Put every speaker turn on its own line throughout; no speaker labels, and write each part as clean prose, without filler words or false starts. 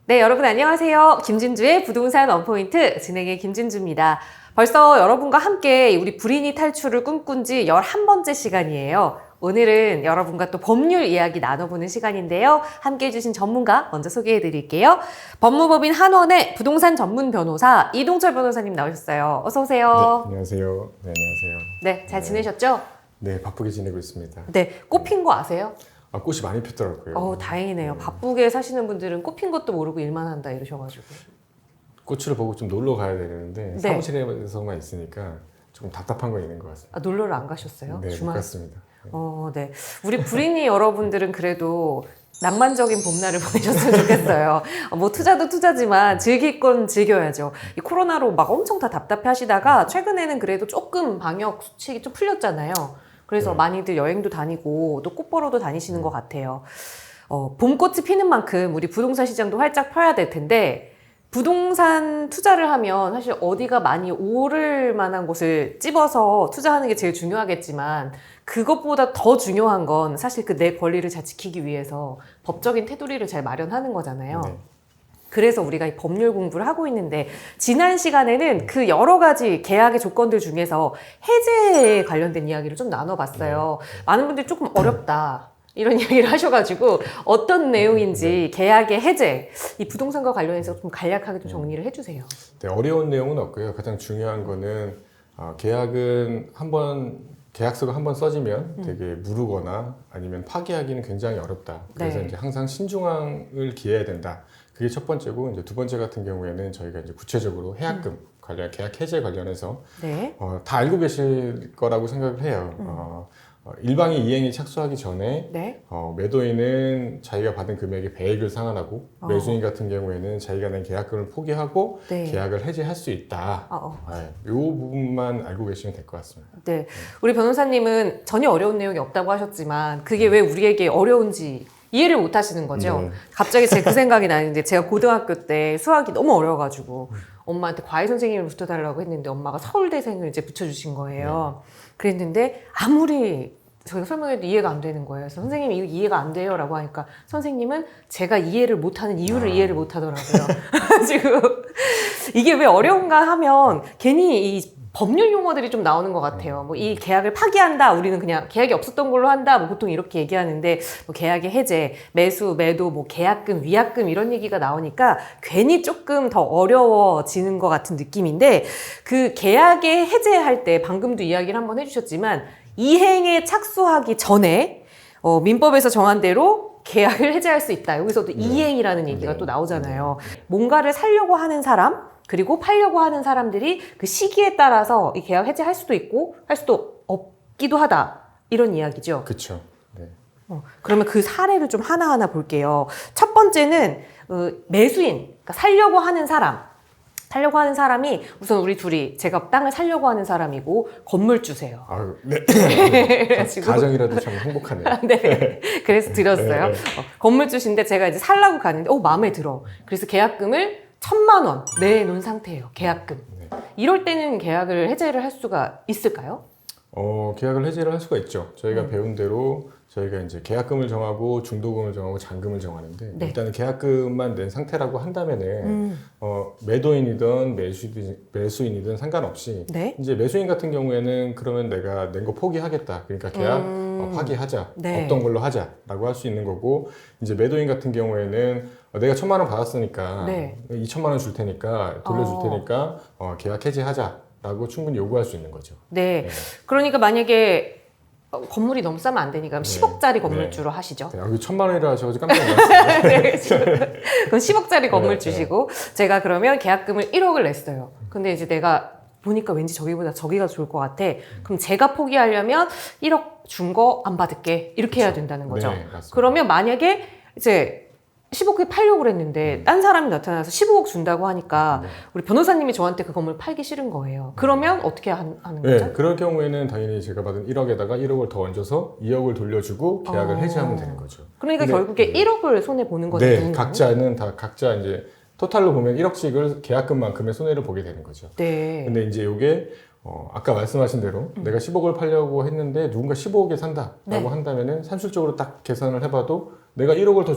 네, 여러분 안녕하세요. 김진주의 부동산 원포인트 진행의 김진주입니다. 벌써 여러분과 함께 우리 불인이 탈출을 꿈꾼 지 11번째 시간이에요. 오늘은 여러분과 또 법률 이야기 나눠보는 시간인데요. 함께 해주신 전문가 먼저 소개해 드릴게요. 법무법인 한원의 부동산 전문 변호사 이동철 변호사님 나오셨어요. 어서 오세요.
네, 안녕하세요. 네, 안녕하세요.
네, 잘 지내셨죠?
네, 바쁘게 지내고 있습니다.
네, 꽃핀 거 아세요?
꽃이 많이 폈더라고요.
다행이네요. 바쁘게 사시는 분들은 꽃핀 것도 모르고 일만 한다 이러셔가지고.
꽃을 보고 좀 놀러 가야 되는데
네.
사무실에서만 있으니까 조금 답답한 건 있는 것 같습니다.
놀러를 안 가셨어요?
네, 못
주말?
갔습니다. 네.
네. 우리 불인이 여러분들은 그래도 낭만적인 봄날을 보내셨으면 좋겠어요. 뭐 투자도 투자지만 즐길 건 즐겨야죠. 이 코로나로 막 엄청 다 답답해 하시다가 최근에는 그래도 조금 방역 수칙이 좀 풀렸잖아요. 그래서
네.
많이들 여행도 다니고 또 꽃 보러도 다니시는 것 같아요. 봄꽃이 피는 만큼 우리 부동산 시장도 활짝 펴야 될 텐데 부동산 투자를 하면 사실 어디가 많이 오를 만한 곳을 찝어서 투자하는 게 제일 중요하겠지만 그것보다 더 중요한 건 사실 그 내 권리를 잘 지키기 위해서 법적인 테두리를 잘 마련하는 거잖아요.
네.
그래서 우리가 이 법률 공부를 하고 있는데 지난 시간에는 그 여러 가지 계약의 조건들 중에서 해제에 관련된 이야기를 좀 나눠봤어요. 많은 분들이 조금 어렵다. 이런 이야기를 하셔가지고 어떤 내용인지 계약의 해제, 이 부동산과 관련해서 좀 간략하게 좀 정리를 해주세요.
네, 어려운 내용은 없고요. 가장 중요한 거는 계약은 계약서가 한번 써지면 되게 무르거나 아니면 파기하기는 굉장히 어렵다. 그래서
네.
이제 항상 신중함을 기해야 된다. 그게 첫 번째고, 이제 두 번째 같은 경우에는 저희가 이제 구체적으로 해약금 관련, 계약 해제 관련해서
네.
다 알고 계실 거라고 생각을 해요. 일방이 이행이 착수하기 전에
네.
매도인은 자기가 받은 금액의 배액을 상환하고 매수인 같은 경우에는 자기가 낸 계약금을 포기하고
네.
계약을 해지할 수 있다. 이 부분만 알고 계시면 될 것 같습니다.
네. 우리 변호사님은 전혀 어려운 내용이 없다고 하셨지만 그게 왜 우리에게 어려운지 이해를 못 하시는 거죠.
네.
갑자기 제 그 생각이 나는데 제가 고등학교 때 수학이 너무 어려워가지고 엄마한테 과외 선생님을 붙여달라고 했는데 엄마가 서울대생을 이제 붙여주신 거예요. 그랬는데 아무리 저희가 설명해도 이해가 안 되는 거예요. 그래서 선생님이 이거 이해가 안 돼요 라고 하니까 선생님은 제가 이해를 못하는 이유를 이해를 못하더라고요. 지금 이게 왜 어려운가 하면 괜히 이 법률 용어들이 좀 나오는 것 같아요. 뭐 이 계약을 파기한다. 우리는 그냥 계약이 없었던 걸로 한다. 뭐 보통 이렇게 얘기하는데 뭐 계약의 해제, 매수, 매도, 뭐 계약금, 위약금 이런 얘기가 나오니까 괜히 조금 더 어려워지는 것 같은 느낌인데 그 계약의 해제할 때 방금도 이야기를 한번 해주셨지만 이행에 착수하기 전에 민법에서 정한 대로 계약을 해제할 수 있다. 여기서도 이행이라는 얘기가 또 나오잖아요. 뭔가를 사려고 하는 사람 그리고 팔려고 하는 사람들이 그 시기에 따라서 이 계약 해제할 수도 있고 할 수도 없기도 하다. 이런 이야기죠.
그렇죠. 네.
그러면 그 사례를 좀 하나하나 볼게요. 첫 번째는 매수인, 그러니까 살려고 하는 사람이 우선 우리 둘이 제가 땅을 사려고 하는 사람이고 건물주세요.
네.
그래가지고
가정이라도 참 행복하네요.
네. 그래서 들었어요.
네.
건물주신데 제가 이제 살라고 가는데 마음에 들어. 그래서 계약금을 1,000만 원 내놓은 상태예요. 계약금. 이럴 때는 계약을 해제를 할 수가 있을까요?
계약을 해지를 할 수가 있죠. 저희가 배운 대로 저희가 이제 계약금을 정하고 중도금을 정하고 잔금을 정하는데
네.
일단은 계약금만 낸 상태라고 한다면은 매도인이든 매수인이든 상관없이
네.
이제 매수인 같은 경우에는 그러면 내가 낸 거 포기하겠다. 그러니까 계약 파기하자.
네.
없던 걸로 하자라고 할 수 있는 거고 이제 매도인 같은 경우에는 내가 1,000만 원 받았으니까
네.
2,000만 원 줄 테니까 돌려줄 테니까 계약 해지하자라고 충분히 요구할 수 있는 거죠.
네.
네.
그러니까 만약에 건물이 너무 싸면 안 되니까 그럼
네.
10억짜리 건물주로 하시죠.
네, 여기 1,000만 원이라 하셔가지고 깜짝 놀랐어요.
네, 그럼 10억짜리 건물
네,
주시고 제가 그러면 계약금을 1억을 냈어요. 근데 이제 내가 보니까 왠지 저기보다 저기가 좋을 것 같아. 그럼 제가 포기하려면 1억 준 거 안 받을게. 이렇게 해야 된다는 거죠.
네, 맞습니다.
그러면 만약에 이제 10억에 팔려고 그랬는데 딴 사람이 나타나서 15억 준다고 하니까 우리 변호사님이 저한테 그 건물 팔기 싫은 거예요. 그러면 어떻게 하는 거죠?
네, 그럴 경우에는 당연히 제가 받은 1억에다가 1억을 더 얹어서 2억을 돌려주고 계약을 해지하면 되는 거죠.
그러니까
근데,
결국에 1억을 손해 보는 거죠.
네, 각자는 다 각자 이제 토탈로 보면 1억씩을 계약금만큼의 손해를 보게 되는 거죠.
네.
근데 이제 이게 아까 말씀하신 대로 내가 10억을 팔려고 했는데 누군가 15억에 산다라고
네.
한다면은 산술적으로 딱 계산을 해봐도 내가 1억을 더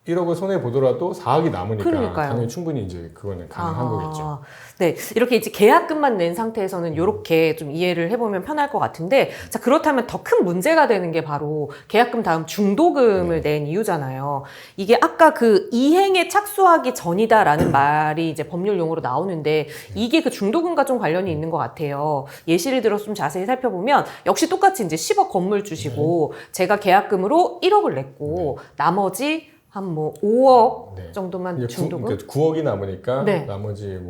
1억을 손해 보더라도 4억이 남으니까
그러니까요.
당연히 충분히 이제 그거는 가능한 거겠죠.
네, 이렇게 이제 계약금만 낸 상태에서는 이렇게 좀 이해를 해보면 편할 것 같은데, 자, 그렇다면 더 큰 문제가 되는 게 바로 계약금 다음 중도금을 낸 이유잖아요. 이게 아까 그 이행에 착수하기 전이다라는 말이 이제 법률 용어로 나오는데, 이게 그 중도금과 좀 관련이 있는 것 같아요. 예시를 들어서 좀 자세히 살펴보면 역시 똑같이 이제 10억 건물 주시고 제가 계약금으로 1억을 냈고 나머지 한 뭐 5억 정도만 중도금?
그러니까 9억이 남으니까
네.
나머지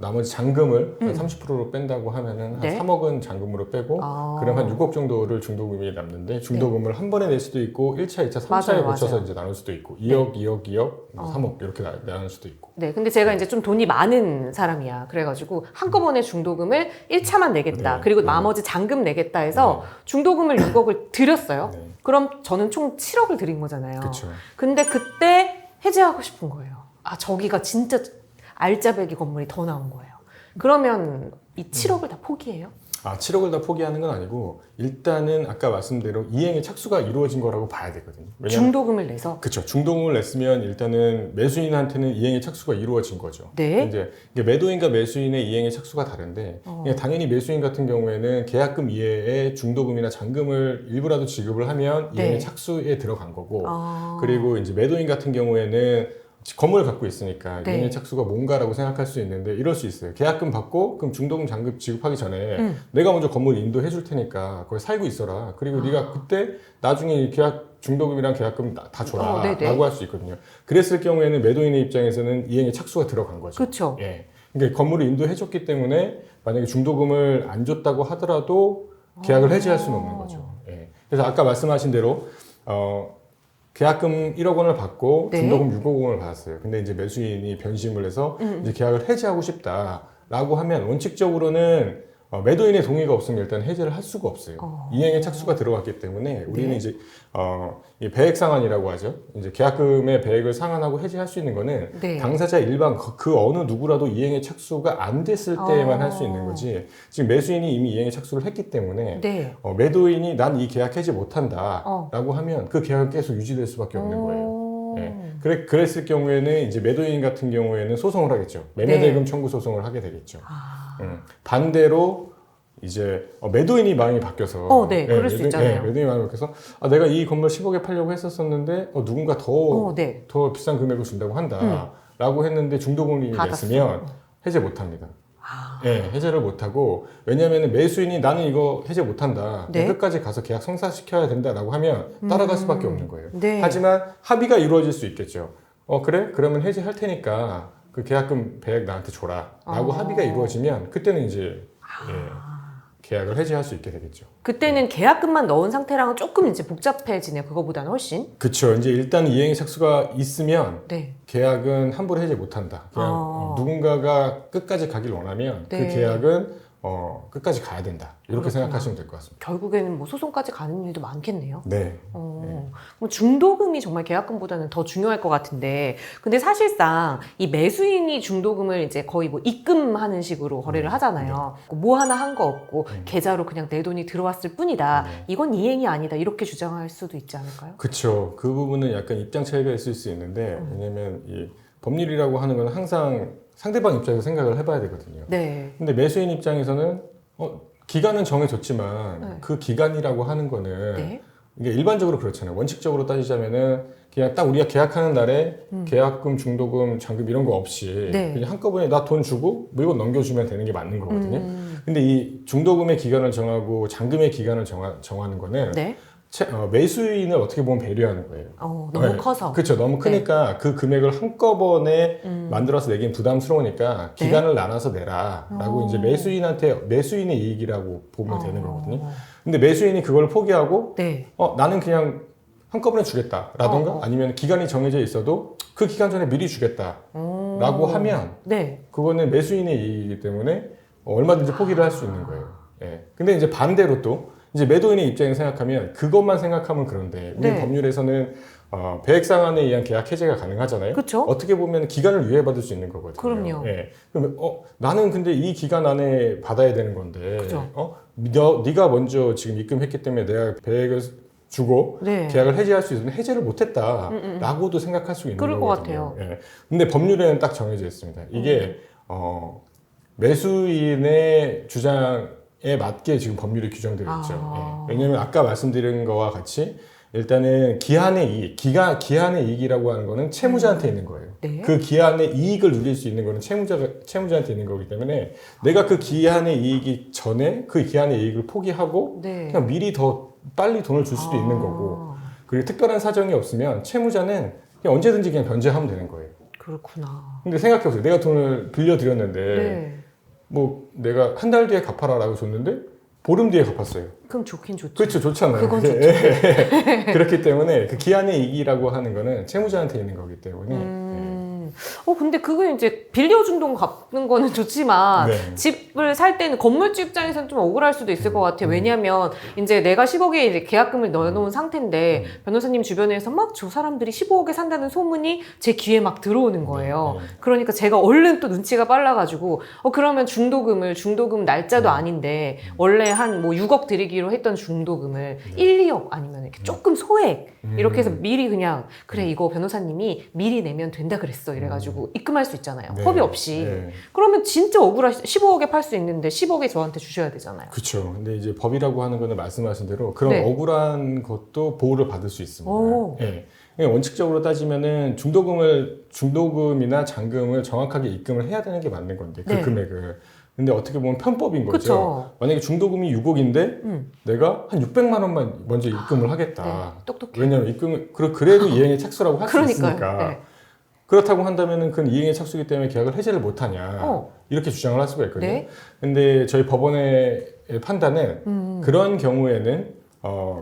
나머지 잔금을 한 30%로 뺀다고 하면은 한
네.
3억은 잔금으로 빼고 그럼 한 6억 정도를 중도금이 남는데 중도금을 한 번에 낼 수도 있고 1차, 2차, 3차에
맞아요,
거쳐서
맞아요.
이제 나눌 수도 있고 2억, 2억, 2억, 3억 이렇게 나눌 수도 있고.
네, 근데 제가 이제 좀 돈이 많은 사람이야. 그래가지고 한꺼번에 중도금을 1차만 내겠다.
네,
그리고
네.
나머지 잔금 내겠다 해서 중도금을 6억을 드렸어요.
네.
그럼 저는 총 7억을 드린 거잖아요.
그렇죠.
근데 그때 해지하고 싶은 거예요. 아, 저기가 진짜 알짜배기 건물이 더 나온 거예요. 그러면 이 7억을 다 포기해요?
7억을 다 포기하는 건 아니고 일단은 아까 말씀대로 이행의 착수가 이루어진 거라고 봐야 되거든요.
중도금을 내서?
그렇죠. 중도금을 냈으면 일단은 매수인한테는 이행의 착수가 이루어진 거죠.
네.
이제 이게 매도인과 매수인의 이행의 착수가 다른데 그냥 당연히 매수인 같은 경우에는 계약금 이외에 중도금이나 잔금을 일부라도 지급을 하면
네.
이행의 착수에 들어간 거고 그리고 이제 매도인 같은 경우에는 건물을 갖고 있으니까
네.
이행의 착수가 뭔가라고 생각할 수 있는데 이럴 수 있어요. 계약금 받고 그럼 중도금 잔금 지급하기 전에 내가 먼저 건물 인도해 줄 테니까 거기 살고 있어라. 그리고 네가 그때 나중에 이 계약 중도금이랑 계약금 다 줘라 라고 할 수 있거든요. 그랬을 경우에는 매도인의 입장에서는 이행의 착수가 들어간 거죠.
그렇죠.
예. 그러니까 건물을 인도해 줬기 때문에 만약에 중도금을 안 줬다고 하더라도 계약을 해지할 수는 없는 거죠. 예. 그래서 아까 말씀하신 대로 계약금 1억 원을 받고
네.
중도금 6억 원을 받았어요. 근데 이제 매수인이 변심을 해서 이제 계약을 해지하고 싶다라고 하면 원칙적으로는 매도인의 동의가 없으면 일단 해지를 할 수가 없어요. 이행의 착수가 들어갔기 때문에 우리는 이제 이 배액 상환이라고 하죠. 이제 계약금의 배액을 상환하고 해지할 수 있는 거는
네.
당사자 일반 그 어느 누구라도 이행의 착수가 안 됐을 때만 할 수 있는 거지. 지금 매수인이 이미 이행의 착수를 했기 때문에
네.
매도인이 난 이 계약 해지 못한다라고 하면 그 계약은 계속 유지될 수밖에 없는 거예요. 네. 그랬을 경우에는 이제 매도인 같은 경우에는 소송을 하겠죠. 매매대금 청구 소송을 하게 되겠죠. 반대로 이제 매도인이 마음이 바뀌어서
네, 그럴 수 있잖아요.
매도인이 마음이 바뀌어서 내가 이 건물 10억에 팔려고 했었었는데 누군가 더 비싼 금액을 준다고 한다라고 했는데 중도금이 냈으면 해제 못합니다. 네, 해제를 못하고 왜냐하면 매수인이 나는 이거 해제 못한다.
네.
끝까지 가서 계약 성사시켜야 된다라고 하면 따라갈 수밖에 없는 거예요.
네.
하지만 합의가 이루어질 수 있겠죠. 그래? 그러면 해지할 테니까 그 계약금 배액 나한테 줘라 라고 합의가 이루어지면 그때는 이제 계약을 해지할 수 있게 되겠죠.
그때는 계약금만 넣은 상태랑은 조금 이제 복잡해지네요. 그거보다는 훨씬.
그렇죠. 이제 일단 이행의 착수가 있으면
네.
계약은 함부로 해지 못한다. 그냥 누군가가 끝까지 가길 원하면
네.
그 계약은 끝까지 가야 된다. 이렇게
그렇구나.
생각하시면 될 것 같습니다.
결국에는 뭐 소송까지 가는 일도 많겠네요.
네.
그럼 중도금이 정말 계약금보다는 더 중요할 것 같은데, 근데 사실상 이 매수인이 중도금을 이제 거의 뭐 입금하는 식으로 거래를 하잖아요. 뭐 하나 한 거 없고 계좌로 그냥 내 돈이 들어왔을 뿐이다. 이건 이행이 아니다. 이렇게 주장할 수도 있지 않을까요?
그렇죠. 그 부분은 약간 입장 차이가 있을 수 있는데 왜냐면 이 법률이라고 하는 건 항상 상대방 입장에서 생각을 해봐야 되거든요.
네.
근데 매수인 입장에서는 기간은 정해졌지만 그 기간이라고 하는 거는
네.
이게 일반적으로 그렇잖아요. 원칙적으로 따지자면은 그냥 딱 우리가 계약하는 날에 계약금, 중도금, 잔금 이런 거 없이
네.
그냥 한꺼번에 나 돈 주고 물건 넘겨주면 되는 게 맞는 거거든요. 근데 이 중도금의 기간을 정하고 잔금의 기간을 정하는 거는
네.
매수인을 어떻게 보면 배려하는 거예요.
너무 커서.
그렇죠. 너무 크니까 그 금액을 한꺼번에 만들어서 내긴 부담스러우니까 기간을 나눠서 내라라고 이제 매수인의 이익이라고 보면 되는 거거든요. 근데 매수인이 그걸 포기하고
네.
나는 그냥 한꺼번에 주겠다라던가 아니면 기간이 정해져 있어도 그 기간 전에 미리 주겠다라고 하면
네.
그거는 매수인의 이익이기 때문에 얼마든지 포기를 할 수 있는 거예요. 예. 근데 이제 반대로 또 이제 매도인의 입장에서 생각하면 그것만 생각하면 그런데 우리
네.
법률에서는 배액 상환에 의한 계약 해제가 가능하잖아요.
그쵸?
어떻게 보면 기간을 유예받을 수 있는 거거든요.
그럼요.
예. 그러면 나는 근데 이 기간 안에 받아야 되는 건데
그죠.
네가 먼저 지금 입금했기 때문에 내가 배액을 주고
네.
계약을 해지할 수 있으면 해지를 못했다라고도 생각할 수 있는
그럴 것
거거든요.
같아요.
예. 근데 법률에는 딱 정해져 있습니다. 이게 매수인의 주장에 맞게 지금 법률이 규정되어 있죠. 예. 왜냐하면 아까 말씀드린 거와 같이 일단은 기한의 이익, 기한의 이익이라고 하는 거는 채무자한테 있는 거예요.
네.
그 기한의 이익을 누릴 수 있는 거는 채무자한테 있는 거기 때문에 내가 그 기한의 이익이 전에 그 기한의 이익을 포기하고
네.
그냥 미리 더 빨리 돈을 줄 수도 있는 거고 그리고 특별한 사정이 없으면 채무자는 그냥 언제든지 그냥 변제하면 되는 거예요.
그렇구나.
근데 생각해보세요. 내가 돈을 빌려드렸는데
네.
뭐 내가 한 달 뒤에 갚아라라고 줬는데 보름 뒤에 갚았어요.
그럼 좋긴 좋죠.
그렇죠. 좋잖아요.
그건 좋죠.
그렇기 때문에 그 기한의 이익이라고 하는 거는 채무자한테 있는 거기 때문에
근데 그거 이제 빌려준 돈 갚는 거는 좋지만
네.
집을 살 때는 건물주 입장에서는 좀 억울할 수도 있을 것 같아요. 왜냐하면 이제 내가 10억에 이제 계약금을 넣어놓은 상태인데 변호사님 주변에서 막 저 사람들이 15억에 산다는 소문이 제 귀에 막 들어오는 거예요.
네.
그러니까 제가 얼른 또 눈치가 빨라가지고 그러면 중도금 날짜도 아닌데 원래 한 뭐 6억 드리기로 했던 중도금을 1, 2억 아니면 이렇게 조금 소액 이렇게 해서 미리 그냥 그래 이거 변호사님이 미리 내면 된다 그랬어 이래가지고 입금할 수 있잖아요.
네.
허비 없이.
네.
그러면 진짜 억울하시 15억에 팔 수 있는데 10억에 저한테 주셔야 되잖아요.
그렇죠. 근데 이제 법이라고 하는 거는 말씀하신 대로 그런
네.
억울한 것도 보호를 받을 수 있습니다.
오.
예. 그냥 원칙적으로 따지면은 중도금이나 잔금을 정확하게 입금을 해야 되는 게 맞는 건데 그
네.
금액을. 근데 어떻게 보면 편법인 거죠.
그쵸.
만약에 중도금이 6억인데 내가 한 600만 원만 먼저 입금을 하겠다.
네. 똑똑해.
왜냐하면 입금을 그래도 이행의 착수라고 할 수
그러니까요.
있으니까.
네.
그렇다고 한다면은 그건 이행의 착수기 때문에 계약을 해지를 못하냐 이렇게 주장을 할 수가 있거든요.
네.
근데 저희 법원의 판단은 그런 경우에는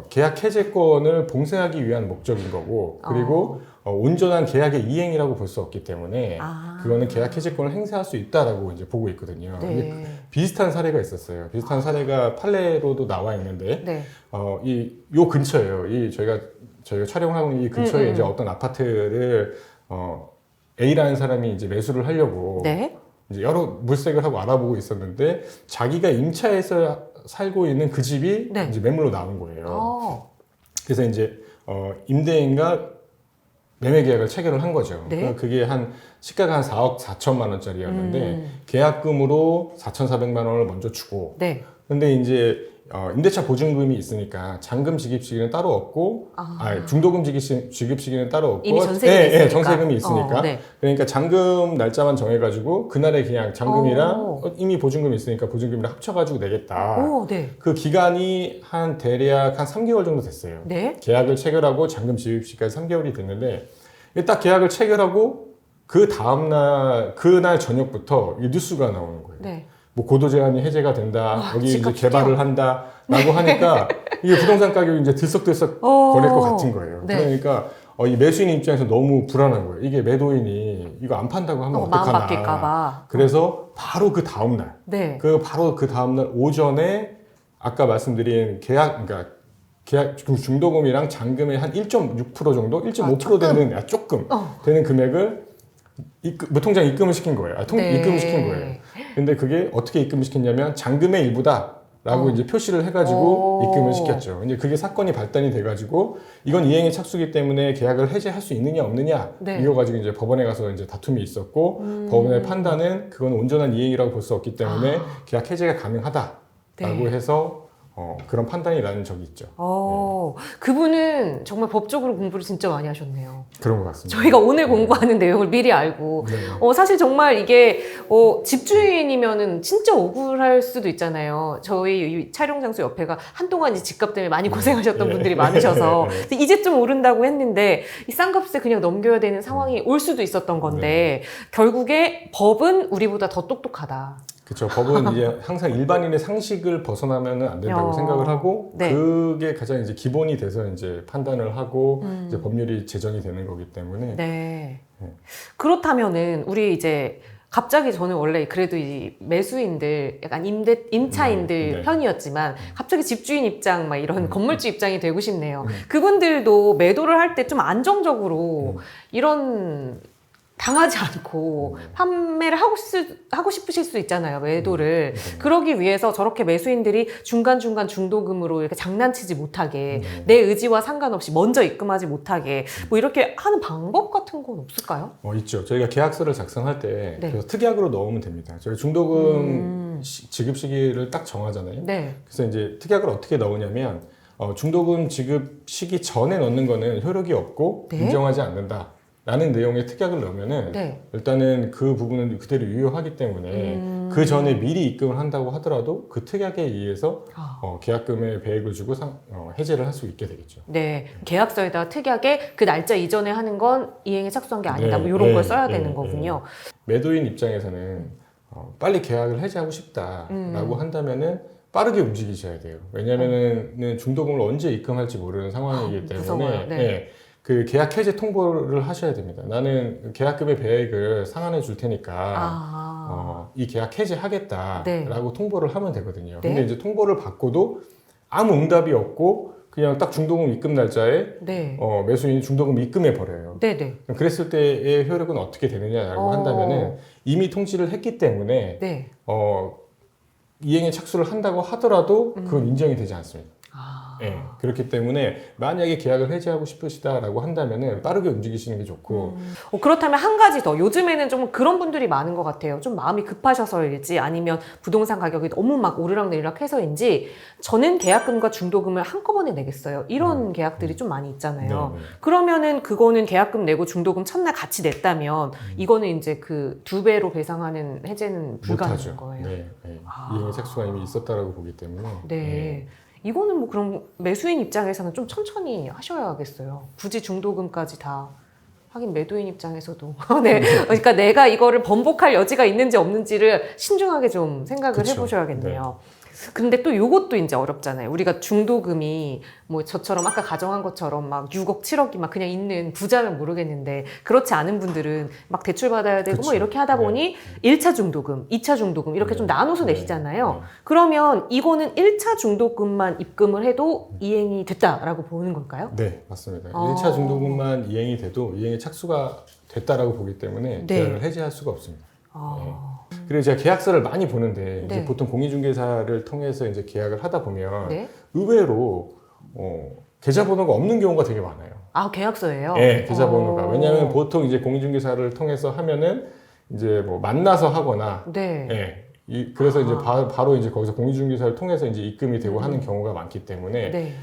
계약 해제권을 봉쇄하기 위한 목적인 거고 그리고 온전한 계약의 이행이라고 볼 수 없기 때문에 그거는 계약 해제권을 행사할 수 있다라고 이제 보고 있거든요.
네.
근데 비슷한 사례가 있었어요. 비슷한 사례가 판례로도 나와 있는데
네.
요 근처예요. 저희가 촬영하고 있는 이 근처에 이제 어떤 아파트를 A라는 사람이 이제 매수를 하려고
네.
이제 여러 물색을 하고 알아보고 있었는데 자기가 임차해서 살고 있는 그 집이
네.
이제 매물로 나온 거예요. 그래서 이제 임대인과 매매 계약을 체결을 한 거죠.
네.
그러니까 그게 시가가 한 4억 4천만 원짜리였는데 계약금으로 4,400만 원을 먼저 주고
네.
근데 이제 임대차 보증금이 있으니까 잔금 지급 시기는 따로 없고 중도금 지급 시기는 따로 없고
이미 전세금이 있으니까.
예, 정세금이 있으니까
네.
그러니까 잔금 날짜만 정해가지고 그날에 그냥 잔금이랑 이미 보증금이 있으니까 보증금이랑 합쳐가지고 내겠다.
네.
그 기간이 대략 한 3개월 정도 됐어요.
네.
계약을 체결하고 잔금 지급 시기까지 3개월이 됐는데 딱 계약을 체결하고 그 다음날 그날 저녁부터 이 뉴스가 나오는 거예요.
네.
뭐 고도 제한이 해제가 된다. 여기 이제
집값
개발을 한다라고 하니까 이게 부동산 가격이 이제 들썩들썩 거릴 것 같은 거예요.
네.
그러니까 이 매수인 입장에서 너무 불안한 거예요. 이게 매도인이 이거 안 판다고 하면
마음
어떡하나.
바뀔까봐.
그래서 바로 그 다음 날,
네.
바로 그 다음 날 오전에 아까 말씀드린 그러니까 중도금이랑 잔금의 한 1.6% 정도, 1.5% 되는 조금 되는 금액을 무통장 입금을 시킨 거예요.
네.
입금을 시킨 거예요. 근데 그게 어떻게 입금을 시켰냐면 잔금의 일부다라고 이제 표시를 해가지고 입금을 시켰죠. 이제 그게 사건이 발단이 돼가지고 이건 이행의 착수기 때문에 계약을 해제할 수 있느냐 없느냐
네.
이거 가지고 이제 법원에 가서 이제 다툼이 있었고 법원의 판단은 그건 온전한 이행이라고 볼 수 없기 때문에 계약 해제가 가능하다라고
네.
해서 그런 판단이 나는 적이 있죠.
그분은 정말 법적으로 공부를 진짜 많이 하셨네요.
그런 것 같습니다.
저희가 오늘 공부하는 내용을 미리 알고
네.
사실 정말 이게 집주인이면은 진짜 억울할 수도 있잖아요. 저희 이 촬영 장소 옆에가 한동안 이 집값 때문에 많이 고생하셨던
네.
분들이 많으셔서
네.
근데 이제 좀 오른다고 했는데 이 싼 값에 그냥 넘겨야 되는 상황이 올 수도 있었던 건데 결국에 법은 우리보다 더 똑똑하다.
그렇죠. 법은 이제 항상 일반인의 상식을 벗어나면 안 된다고 생각을 하고
네.
그게 가장 이제 기본이 돼서 이제 판단을 하고 이제 법률이 제정이 되는 거기 때문에
네. 그렇다면은 우리 이제 갑자기 저는 원래 그래도 이 매수인들 약간 임차인들
네.
편이었지만 갑자기 집주인 입장 막 이런 건물주 입장이 되고 싶네요. 그분들도 매도를 할 때 좀 안정적으로 이런 당하지 않고 판매를 하고 싶으실 수 있잖아요, 매도를. 그러기 위해서 저렇게 매수인들이 중간중간 중도금으로 이렇게 장난치지 못하게, 내 의지와 상관없이 먼저 입금하지 못하게, 뭐 이렇게 하는 방법 같은 건 없을까요?
있죠. 저희가 계약서를 작성할 때
네.
그래서 특약으로 넣으면 됩니다. 저희 중도금 지급 시기를 딱 정하잖아요.
네.
그래서 이제 특약을 어떻게 넣으냐면 중도금 지급 시기 전에 넣는 거는 효력이 없고
네.
인정하지 않는다. 라는 내용의 특약을 넣으면은
네.
일단은 그 부분은 그대로 유효하기 때문에 그 전에 미리 입금을 한다고 하더라도 그 특약에 의해서 계약금의 배액을 주고 해제를 할 수 있게 되겠죠.
네. 계약서에다 특약에 그 날짜 이전에 하는 건 이행에 착수한 게 아니다. 뭐 이런 걸 써야 되는 거군요.
매도인 입장에서는 빨리 계약을 해제하고 싶다라고 한다면은 빠르게 움직이셔야 돼요. 왜냐면은 중도금을 언제 입금할지 모르는 상황이기 때문에
무서워요. 네.
그 계약 해제 통보를 하셔야 됩니다. 나는 계약금의 배액을 상환해 줄 테니까 이 계약 해제하겠다라고
네.
통보를 하면 되거든요.
네.
근데 이제 통보를 받고도 아무 응답이 없고 그냥 딱 중도금 입금 날짜에
네.
매수인이 중도금 입금해 버려요.
네네.
그랬을 때의 효력은 어떻게 되느냐라고 한다면은 이미 통지를 했기 때문에
네.
이행에 착수를 한다고 하더라도 그건 인정이 되지 않습니다. 네, 그렇기 때문에 만약에 계약을 해지하고 싶으시다라고 한다면은 빠르게 움직이시는 게 좋고
그렇다면 한 가지 더, 요즘에는 좀 그런 분들이 많은 것 같아요. 좀 마음이 급하셔서일지 아니면 부동산 가격이 너무 막 오르락내리락 해서인지 저는 계약금과 중도금을 한꺼번에 내겠어요. 이런 계약들이 좀 많이 있잖아요.
네.
그러면은 그거는 계약금 내고 중도금 첫날 같이 냈다면 이거는 이제 그 2배로 배상하는 해제는 불가능한 거예요.
네, 네. 이행의 착수가 이미 있었다라고 보기 때문에
네. 이거는 뭐 그럼 매수인 입장에서는 좀 천천히 하셔야겠어요. 굳이 중도금까지 다. 하긴 매도인 입장에서도. 네. 그러니까 내가 이거를 번복할 여지가 있는지 없는지를 신중하게 좀 생각을
그쵸.
해보셔야겠네요. 근데 또 요것도 이제 어렵잖아요. 우리가 중도금이 뭐 저처럼 아까 가정한 것처럼 막 6억, 7억이 막 그냥 있는 부자면 모르겠는데 그렇지 않은 분들은 막 대출 받아야 되고 뭐 이렇게 하다 보니 1차 중도금, 2차 중도금 이렇게 좀 나눠서 내시잖아요. 그러면 이거는 1차 중도금만 입금을 해도 이행이 됐다라고 보는 걸까요?
네, 맞습니다. 1차 중도금만 이행이 돼도 이행의 착수가 됐다라고 보기 때문에 계약을 해지할 수가 없습니다. 그리고 제가 계약서를 많이 보는데 이제 보통 공인중개사를 통해서 이제 계약을 하다 보면 의외로 계좌번호가 없는 경우가 되게 많아요.
아, 계약서예요?
네, 계좌번호가. 왜냐하면 보통 이제 공인중개사를 통해서 하면은 이제 뭐 만나서 하거나, 그래서 이제 바로 이제 거기서 공인중개사를 통해서 이제 입금이 되고 하는 경우가 많기 때문에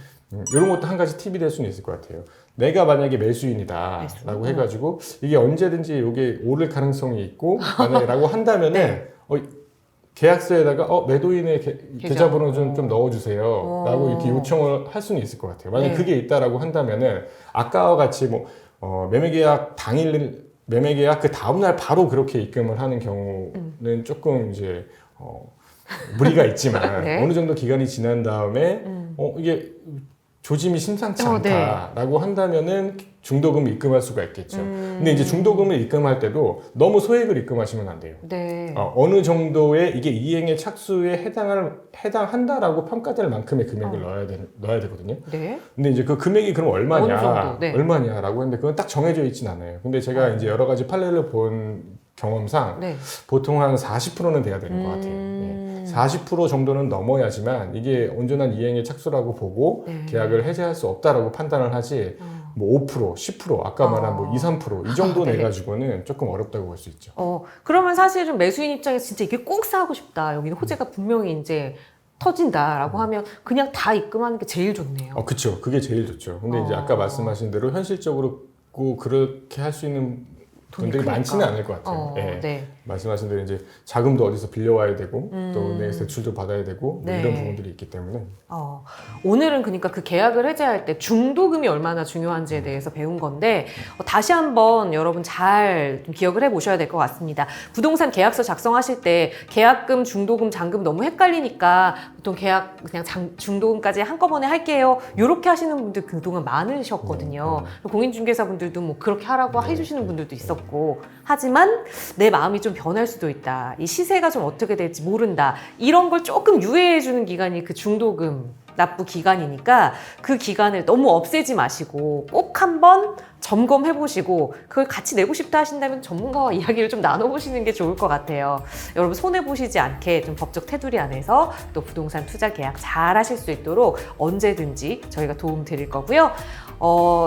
이런 것도 한 가지 팁이 될 수는 있을 것 같아요. 내가 만약에 매수인이다라고 해가지고 이게 언제든지 이게 오를 가능성이 있고 라고 한다면은 계약서에다가 매도인의 계좌번호 좀 넣어주세요 라고 이렇게 요청을 할 수는 있을 것 같아요. 만약에 그게 있다라고 한다면은 아까와 같이 뭐 매매계약 당일 매매계약 그 다음날 바로 그렇게 입금을 하는 경우는 조금 이제 무리가 있지만 어느 정도 기간이 지난 다음에 이게 조짐이 심상치 않다라고 한다면은 중도금을 입금할 수가 있겠죠. 근데 이제 중도금을 입금할 때도 너무 소액을 입금하시면 안 돼요. 어느 정도의 이게 이행의 착수에 해당한다라고 평가될 만큼의 금액을 넣어야 되거든요. 근데 이제 그 금액이 그럼 얼마냐라고 했는데 그건 딱 정해져 있진 않아요. 근데 제가 이제 여러 가지 판례를 본 경험상 보통 한 40%는 돼야 되는 것 같아요. 40% 정도는 넘어야지만 이게 온전한 이행의 착수라고 보고 계약을 해제할 수 없다라고 판단을 하지 뭐 5%, 10% 아까 말한 뭐 2, 3% 이 정도 내가지고는 조금 어렵다고 볼 수 있죠.
그러면 사실은 매수인 입장에서 진짜 이게 꼭 사고 싶다. 여기는 호재가 분명히 이제 터진다라고 하면 그냥 다 입금하는 게 제일 좋네요.
그렇죠. 그게 제일 좋죠. 근데 이제 아까 말씀하신 대로 현실적으로 그렇게 할 수 있는 분들이 많지는 않을 것 같아요. 말씀하신 대로 이제 자금도 어디서 빌려와야 되고 또 은행에서 대출도 받아야 되고 뭐 이런 부분들이 있기 때문에
오늘은 그러니까 그 계약을 해제할 때 중도금이 얼마나 중요한지에 대해서 배운 건데 다시 한번 여러분 잘 기억을 해보셔야 될 것 같습니다. 부동산 계약서 작성하실 때 계약금, 중도금, 잔금 너무 헷갈리니까 보통 계약 그냥 중도금까지 한꺼번에 할게요. 이렇게 하시는 분들 그동안 많으셨거든요. 공인중개사분들도 뭐 그렇게 하라고 해주시는 분들도 있었고 있었고, 하지만 내 마음이 좀 변할 수도 있다. 이 시세가 좀 어떻게 될지 모른다. 이런 걸 조금 유예해주는 기간이 그 중도금 납부 기간이니까 그 기간을 너무 없애지 마시고 꼭 한번 점검해보시고 그걸 같이 내고 싶다 하신다면 전문가와 이야기를 좀 나눠보시는 게 좋을 것 같아요. 여러분 손해보시지 않게 좀 법적 테두리 안에서 또 부동산 투자 계약 잘 하실 수 있도록 언제든지 저희가 도움 드릴 거고요.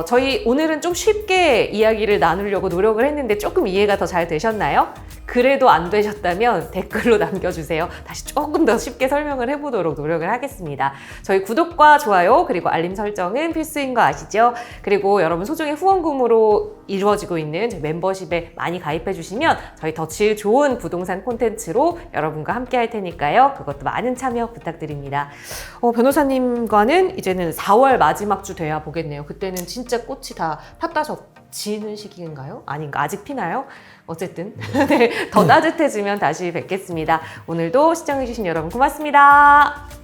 저희 오늘은 좀 쉽게 이야기를 나누려고 노력을 했는데 조금 이해가 더 잘 되셨나요? 그래도 안 되셨다면 댓글로 남겨주세요. 다시 조금 더 쉽게 설명을 해보도록 노력을 하겠습니다. 저희 구독과 좋아요 그리고 알림 설정은 필수인 거 아시죠? 그리고 여러분 소정의 후원금으로 이루어지고 있는 저희 멤버십에 많이 가입해 주시면 저희 더 질 좋은 부동산 콘텐츠로 여러분과 함께 할 테니까요. 그것도 많은 참여 부탁드립니다. 변호사님과는 이제는 4월 마지막 주 돼야 보겠네요. 그때는 진짜 꽃이 다 폈다 지는 시기인가요? 아닌가? 아직 피나요? 어쨌든 네, 더 따뜻해지면 다시 뵙겠습니다. 오늘도 시청해주신 여러분 고맙습니다.